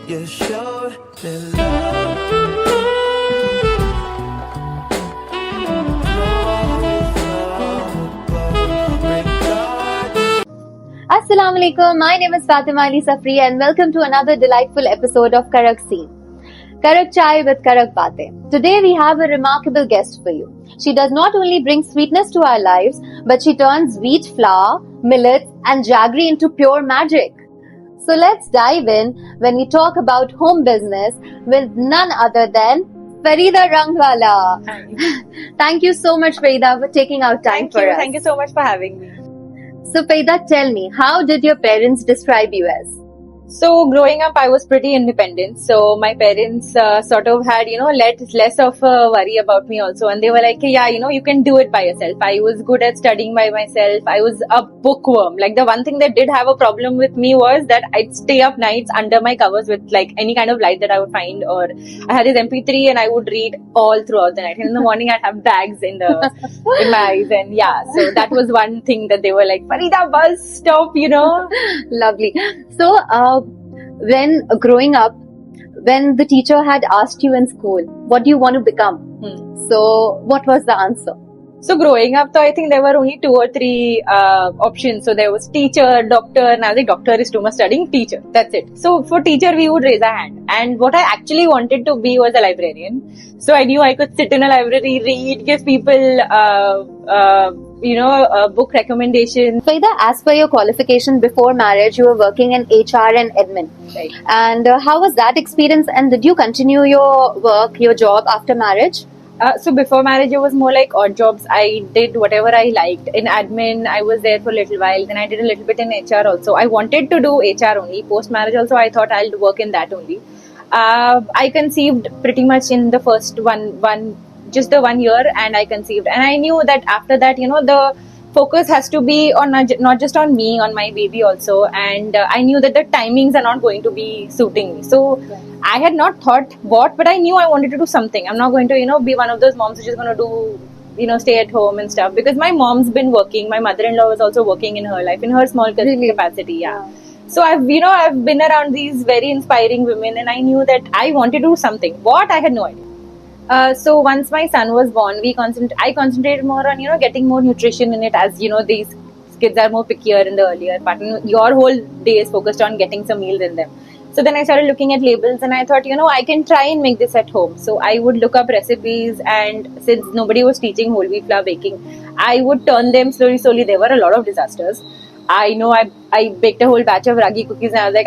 You showed me love. Assalamu alaikum, my name is Fatima Ali Safri and welcome to another delightful episode of Karak Scene. Karak Chai with Karak Baatein. Today we have a remarkable guest for you. She does not only bring sweetness to our lives, but she turns wheat flour, millet and jaggery into pure magic. So let's dive in when we talk about home business with none other than Feda Rangwala. Thank you so much, Feda, for taking out time for us. Thank you so much for having me. So, Feda, tell me, how did your parents describe you as? So, growing up, I was pretty independent. So, my parents sort of had, less of a worry about me also. And they were like, yeah, you can do it by yourself. I was good at studying by myself. I was a bookworm. Like, the one thing that did have a problem with me was that I'd stay up nights under my covers with, like, any kind of light that I would find. Or I had this MP3 and I would read all throughout the night. And in the morning, I'd have bags in my eyes. And yeah, so that was one thing that they were like, Farida, buzz, stop, Lovely. So, when growing up, when the teacher had asked you in school, what do you want to become? So, what was the answer? So growing up, I think there were only 2 or 3 options. So there was teacher, doctor, and I was like, doctor is too much studying, teacher. That's it. So for teacher, we would raise our hand. And what I actually wanted to be was a librarian. So I knew I could sit in a library, read, give people, book recommendations. Feda, as per your qualification before marriage, you were working in HR and admin. Right. And how was that experience? And did you continue your job after marriage? So before marriage, it was more like odd jobs. I did whatever I liked. In admin, I was there for a little while. Then I did a little bit in HR also. I wanted to do HR only. Post marriage also, I thought I'll work in that only. I conceived pretty much in the first just the 1 year, and I conceived. And I knew that after that, the focus has to be on not just on me, on my baby also. And I knew that the timings are not going to be suiting me. So I had not thought what, but I knew I wanted to do something. I'm not going to, be one of those moms who's just going to do, stay at home and stuff. Because my mom's been working. My mother-in-law was also working in her life, in her small capacity. Yeah. So I've been around these very inspiring women, and I knew that I wanted to do something. What? I had no idea. So once my son was born, I concentrated more on, getting more nutrition in it, as, these kids are more pickier in the earlier part. And your whole day is focused on getting some meals in them. So then I started looking at labels and I thought, I can try and make this at home. So I would look up recipes, and since nobody was teaching whole wheat flour baking, I would turn them slowly. There were a lot of disasters. I know I baked a whole batch of ragi cookies and I was like,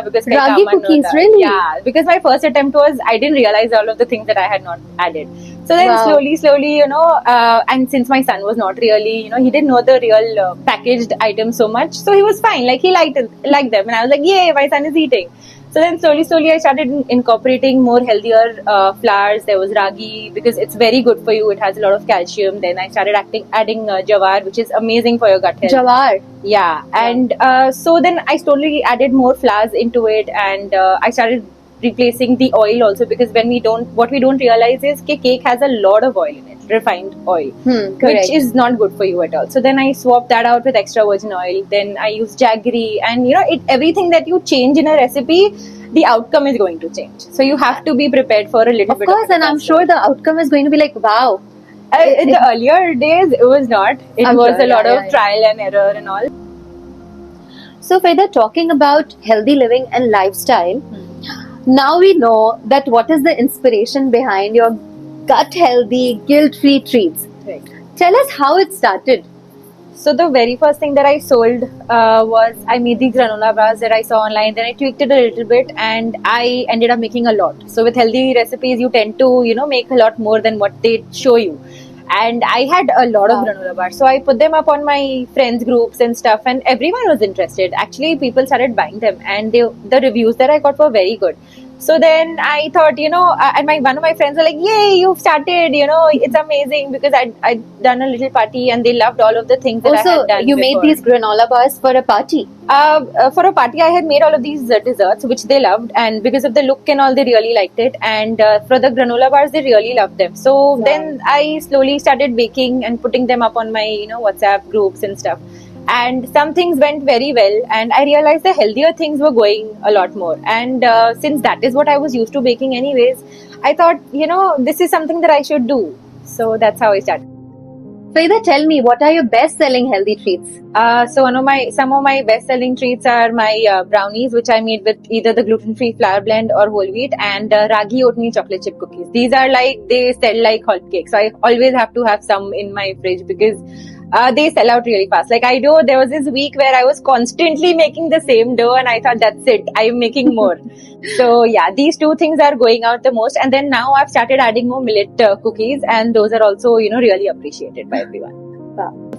because ragi cookies, really? Yeah, because my first attempt was, I didn't realize all of the things that I had not added. So then slowly, and since my son was not really, he didn't know the real packaged items so much. So he was fine. Like, he liked them. And I was like, yay, my son is eating. So then slowly I started incorporating more healthier flours. There was ragi, because it's very good for you. It has a lot of calcium. Then I started adding jawar, which is amazing for your gut health. Jawar? Yeah. And so then I slowly added more flours into it, and I started replacing the oil also, because what we don't realize is that cake has a lot of oil in it, refined oil, which is not good for you at all. So then I swapped that out with extra virgin oil. Then I use jaggery, and everything that you change in a recipe, the outcome is going to change. So you have to be prepared for a little bit. Of course, and I'm sure the outcome is going to be like, wow. In the earlier days, it was not. It was a lot of trial and error and all. So, Feda, talking about healthy living and lifestyle, now we know that what is the inspiration behind your gut healthy, guilt-free treats. Right. Tell us how it started. So the very first thing that I sold was, I made these granola bars that I saw online. Then I tweaked it a little bit, and I ended up making a lot. So with healthy recipes, you tend to, make a lot more than what they show you. And I had a lot of granola bars. So I put them up on my friends groups and stuff, and everyone was interested. Actually, people started buying them, and the reviews that I got were very good. So then I thought, and one of my friends were like, yay, you've started, it's amazing, because I'd done a little party and they loved all of the things that I had done. You made these granola bars for a party? For a party, I had made all of these desserts, which they loved, and because of the look and all, they really liked it. And for the granola bars, they really loved them. So then I slowly started baking and putting them up on my, WhatsApp groups and stuff. and some things went very well, and I realized the healthier things were going a lot more. And since that is what I was used to baking anyways, I thought, this is something that I should do. So that's how I started. Feda, tell me, what are your best-selling healthy treats? So some of my best-selling treats are my brownies, which I made with either the gluten-free flour blend or whole wheat, and ragi oatmeal chocolate chip cookies. These are they sell like hotcakes. So I always have to have some in my fridge because they sell out really fast. Like I know there was this week where I was constantly making the same dough, and I thought that's it, I'm making more. So yeah, these two things are going out the most. And then now I've started adding more millet cookies, and those are also really appreciated by everyone.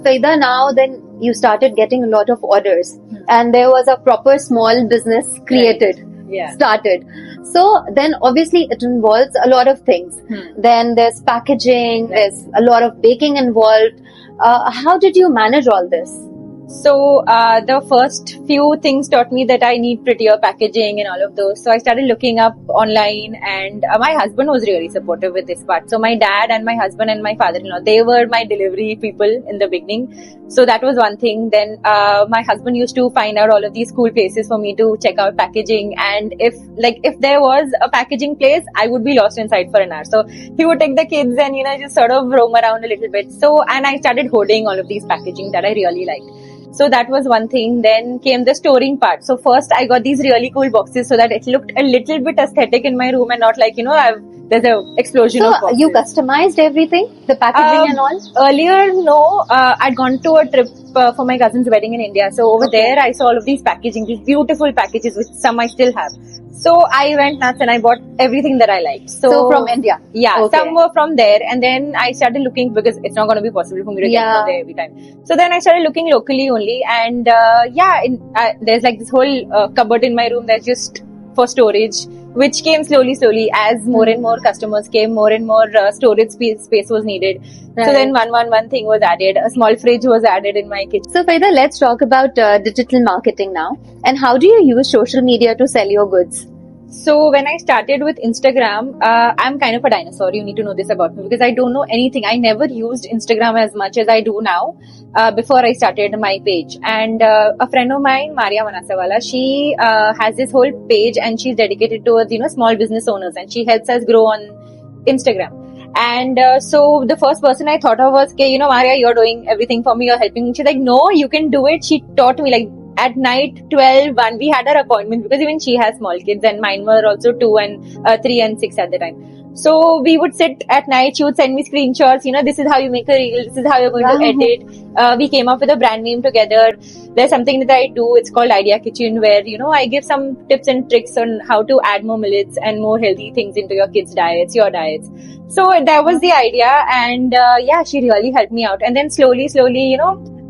Feda, now then you started getting a lot of orders, and there was a proper small business created. Yeah. Started. So then obviously it involves a lot of things. Then there's packaging, there's a lot of baking involved. How did you manage all this? So the first few things taught me that I need prettier packaging and all of those. So I started looking up online, and my husband was really supportive with this part. So my dad and my husband and my father-in-law, they were my delivery people in the beginning. So that was one thing. Then my husband used to find out all of these cool places for me to check out packaging. And if there was a packaging place, I would be lost inside for an hour. So he would take the kids and just sort of roam around a little bit. So and I started hoarding all of these packaging that I really liked. So that was one thing. Then came the storing part. So first I got these really cool boxes so that it looked a little bit aesthetic in my room and not like, there's an explosion of boxes. So you customized everything? The packaging and all? Earlier, no. I'd gone to a trip for my cousin's wedding in India. So over there I saw all of these packaging, these beautiful packages, which some I still have. So I went nuts and I bought everything that I liked. So from India? Yeah, okay. Some were from there. And then I started looking, because it's not going to be possible for me to get from there every time. So then I started looking locally only. And there's like this whole cupboard in my room that's just for storage, which came slowly as more and more customers came, more and more storage space was needed. Right. So then one thing was added. A small fridge was added in my kitchen. So Feda, let's talk about digital marketing now. And how do you use social media to sell your goods? So when I started with Instagram, I'm kind of a dinosaur. You need to know this about me because I don't know anything. I never used Instagram as much as I do now before I started my page. And a friend of mine, Maria Manasawala, she has this whole page and she's dedicated towards, small business owners, and she helps us grow on Instagram. And so the first person I thought of was, okay, Maria, you're doing everything for me. You're helping me. She's like, no, you can do it. She taught me like, at night 12-1 we had our appointments because even she has small kids and mine were also 2 and 3 and 6 at the time. So we would sit at night, she would send me screenshots, this is how you make a reel, this is how you're going to edit. We came up with a brand name together. There's something that I do, it's called Idea Kitchen, where I give some tips and tricks on how to add more millets and more healthy things into your kids' diets, your diets. So that was the idea, and she really helped me out. And then slowly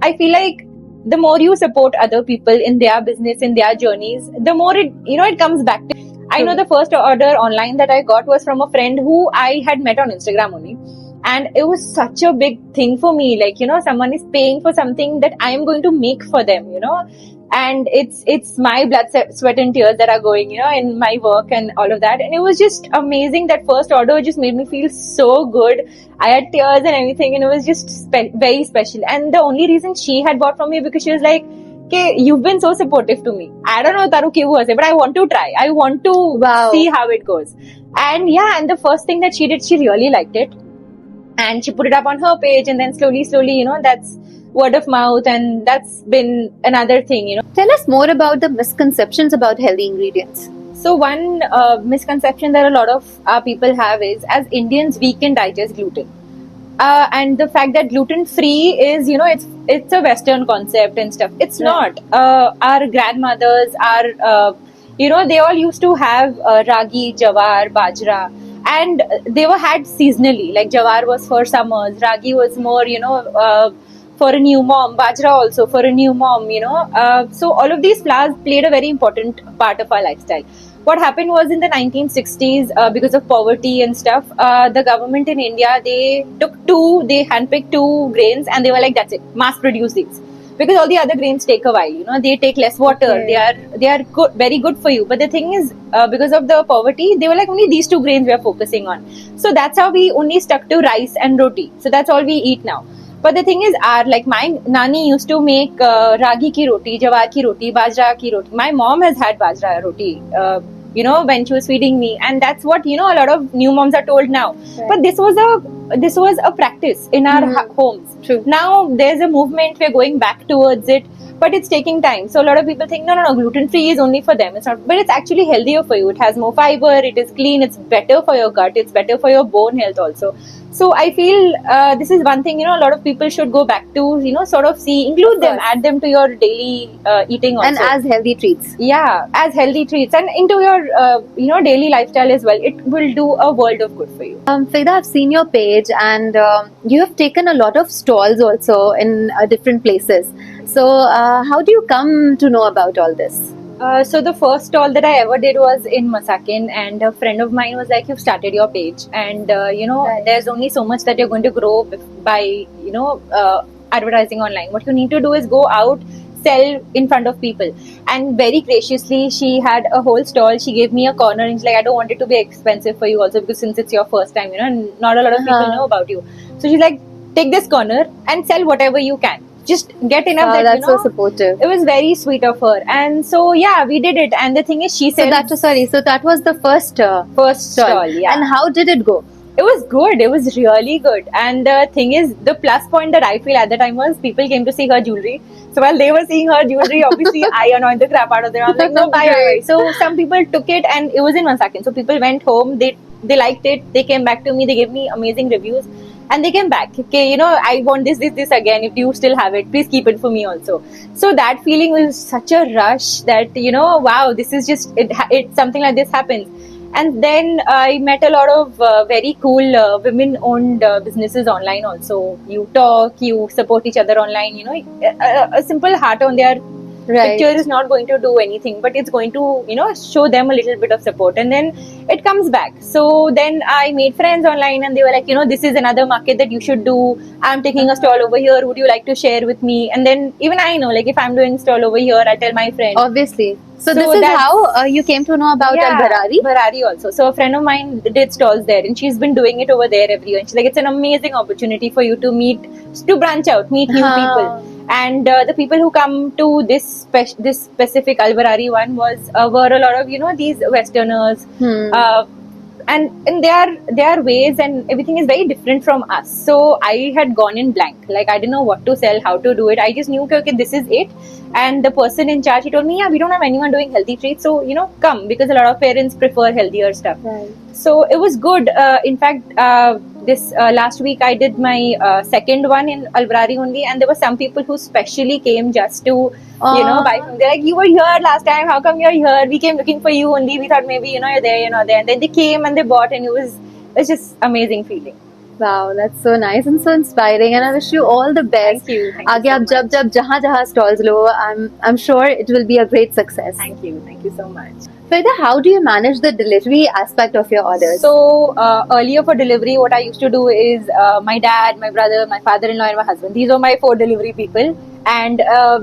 I feel like the more you support other people in their business, in their journeys, the more it comes back to you. I know the first order online that I got was from a friend who I had met on Instagram only. And it was such a big thing for me. Like, someone is paying for something that I am going to make for them, and it's my blood, sweat and tears that are going, in my work and all of that. And it was just amazing. That first order just made me feel so good. I had tears and everything, and it was just very special. And the only reason she had bought from me because she was like, okay, you've been so supportive to me. I don't know Taru kyu was, but I want to try. I want to see how it goes. And and the first thing that she did, she really liked it. And she put it up on her page, and then slowly, that's word of mouth, and that's been another thing, Tell us more about the misconceptions about healthy ingredients. So one misconception that a lot of people have is, as Indians, we can digest gluten. And the fact that gluten-free is, it's a Western concept and stuff. It's not. Our grandmothers, they all used to have ragi, jawar, bajra. And they were had seasonally. Like jawar was for summers, ragi was more, for a new mom, bajra also for a new mom, So all of these flours played a very important part of our lifestyle. What happened was in the 1960s, because of poverty and stuff, the government in India, they handpicked 2 grains and they were like, that's it, mass produce these. Because all the other grains take a while, they take less water. Okay. They are good, very good for you. But the thing is, because of the poverty, they were like, only these 2 grains we are focusing on. So that's how we only stuck to rice and roti. So that's all we eat now. But the thing is, like my nani used to make ragi ki roti, jawar ki roti, bajra ki roti. My mom has had bajra roti, when she was feeding me, and that's what a lot of new moms are told now. Right. But this was a practice in our homes. True. Now there's a movement, we're going back towards it, but it's taking time. So a lot of people think, no, gluten free is only for them. It's not, but it's actually healthier for you. It has more fiber, it is clean, it's better for your gut, it's better for your bone health also. So I feel this is one thing, a lot of people should go back to, sort of include them, add them to your daily eating also. And as healthy treats. Yeah, as healthy treats and into your, daily lifestyle as well. It will do a world of good for you. Feda, I've seen your page and you have taken a lot of stalls also in different places. So how do you come to know about all this? So the first stall that I ever did was in Masakin, and a friend of mine was like, "You've started your page, and Right. there's only so much that you're going to grow by advertising online. What you need to do is go out, sell in front of people." And very graciously, she had a whole stall. She gave me a corner, and she's like, "I don't want it to be expensive for you also, because since it's your first time, and not a lot of people know about you. So she's like, take this corner and sell whatever you can. Just get enough that That's so supportive. It was very sweet of her, and so yeah, we did it. And the thing is, she So said that was the first stall, yeah. And how did it go? It was good. It was really good. And the thing is, the plus point that I feel at the time was people came to see her jewelry. So while they were seeing her jewelry, obviously I annoyed the crap out of them. I was like, no, bye. Right. So some people took it, and it was in 1 second. So people went home. They liked it. They came back to me. They gave me amazing reviews. And they came back. Okay, I want this again. If you still have it, please keep it for me also. So that feeling was such a rush that, wow, this is just, it something like this happens. And then I met a lot of very cool women-owned businesses online also. You talk, you support each other online, a simple heart on their Right. picture is not going to do anything, but it's going to, show them a little bit of support, and then it comes back. So then I made friends online, and they were like, this is another market that you should do. I'm taking a stall over here. Would you like to share with me? And then even I know, like, if I'm doing stall over here, I tell my friend. Obviously. So this is that's- how you came to know about Al-Barari? Barari also. So a friend of mine did stalls there, and she's been doing it over there every year. And she's like, it's an amazing opportunity for you to branch out, meet new people. And the people who come to this specific Al-Barari one were a lot of these Westerners, and their ways and everything is very different from us. So I had gone in blank, like I didn't know what to sell, how to do it. I just knew, okay, this is it. And the person in charge, he told me, yeah, we don't have anyone doing healthy treats, so come, because a lot of parents prefer healthier stuff. Right. So it was good. In fact, this last week I did my second one in Al-Barari only, and there were some people who specially came just to buy from. They're like, you were here last time, how come you're here? We came looking for you only. We thought maybe you're there, you're not there. And then they came and they bought, and it's just amazing feeling. Wow, that's so nice and so inspiring, and I wish you all the best. Thank you. आगे आप जब जहाँ stalls low, I'm sure it will be a great success. Thank you so much. Feda, how do you manage the delivery aspect of your orders? So earlier for delivery, what I used to do is my dad, my brother, my father-in-law, and my husband. These are my 4 delivery people, and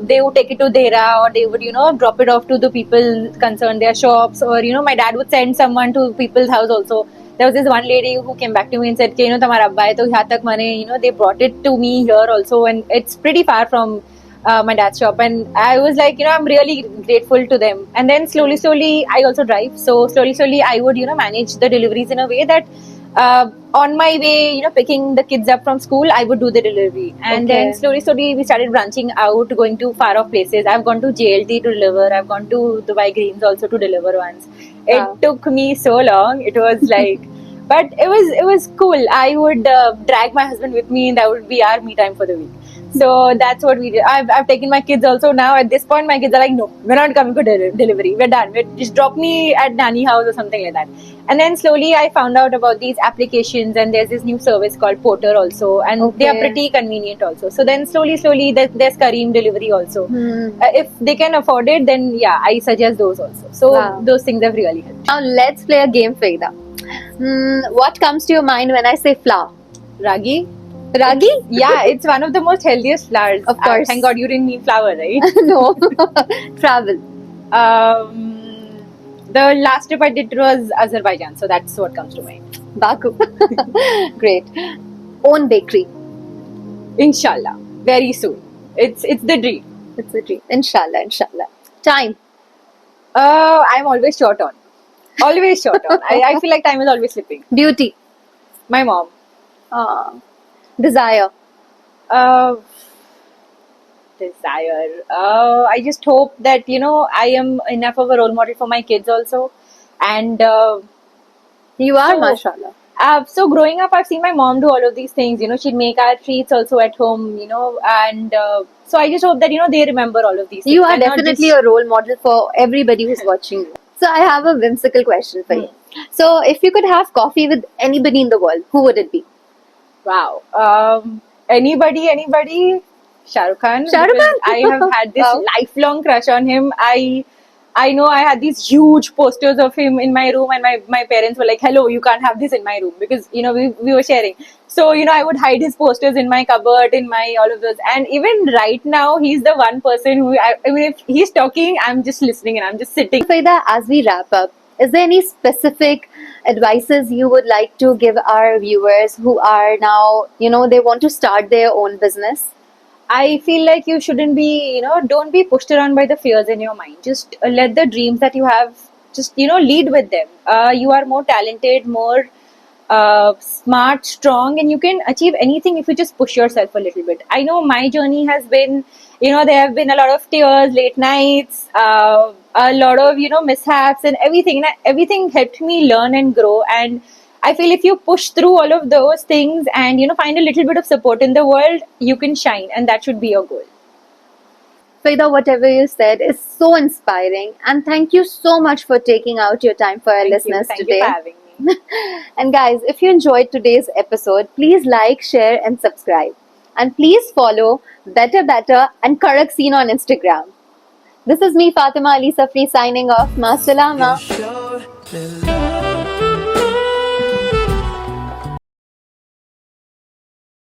they would take it to Dera, or they would drop it off to the people concerned, their shops, or my dad would send someone to people's house also. There was this one lady who came back to me and said, "Tamara abba hai, to yahan tak mane." They brought it to me here also, and it's pretty far from my dad's shop. And I was like, I'm really grateful to them. And then slowly, I also drive. So slowly, I would, manage the deliveries in a way that on my way, picking the kids up from school, I would do the delivery. And then slowly, we started branching out, going to far off places. I've gone to JLT to deliver. I've gone to Dubai Greens also to deliver once. Wow. It took me so long. It was like, but it was cool. I would drag my husband with me, and that would be our me time for the week. So that's what we did. I've taken my kids also now. At this point, my kids are like, no, we're not coming for delivery. We're done. Just drop me at Nani house or something like that. And then slowly I found out about these applications, and there's this new service called Porter also, and they are pretty convenient also. So then slowly there's Kareem delivery also. If they can afford it, then yeah, I suggest those also. So those things have really helped. Now let's play a game, Feda. What comes to your mind when I say flour? Ragi? Yeah, it's one of the most healthiest flours. Of course. Thank God you didn't mean flour, right? No. Travel. The last trip I did was Azerbaijan, so that's what comes to mind. Baku. Great. Own bakery. Inshallah, very soon. It's the dream. It's a dream. Inshallah, inshallah. Time. I'm always short on. Always short on. I feel like time is always slipping. Beauty. My mom. Ah. Desire. Uh, Desire. I just hope that I am enough of a role model for my kids also, and You are, so mashallah. so growing up, I've seen my mom do all of these things. She'd make our treats also at home. And so I just hope that they remember all of these things. You are and not definitely just- a role model for everybody who's watching you. So I have a whimsical question for you. So if you could have coffee with anybody in the world, who would it be? Wow. Anybody? Shah Rukh Khan. Shah Rukh Because Khan? I have had this Wow. lifelong crush on him. I know I had these huge posters of him in my room, and my parents were like, "Hello, you can't have this in my room," because we were sharing. So I would hide his posters in my cupboard, in my all of those. And even right now, he's the one person who I mean, if he's talking, I'm just listening and I'm just sitting. Feda, as we wrap up, is there any specific advices you would like to give our viewers who are now, they want to start their own business? I feel like you shouldn't be, don't be pushed around by the fears in your mind. Just let the dreams that you have, just, lead with them. You are more talented, more smart, strong, and you can achieve anything if you just push yourself a little bit. I know my journey has been, there have been a lot of tears, late nights, a lot of, mishaps and everything. And everything helped me learn and grow. And I feel if you push through all of those things and find a little bit of support in the world, you can shine, and that should be your goal. Feda, whatever you said is so inspiring. And thank you so much for taking out your time for our listeners Thank today. you for having me. And guys, if you enjoyed today's episode, please like, share, and subscribe. And please follow Better and Karak Scene on Instagram. This is me, Fatima Ali Safri, signing off. Ma You salama. showed me love.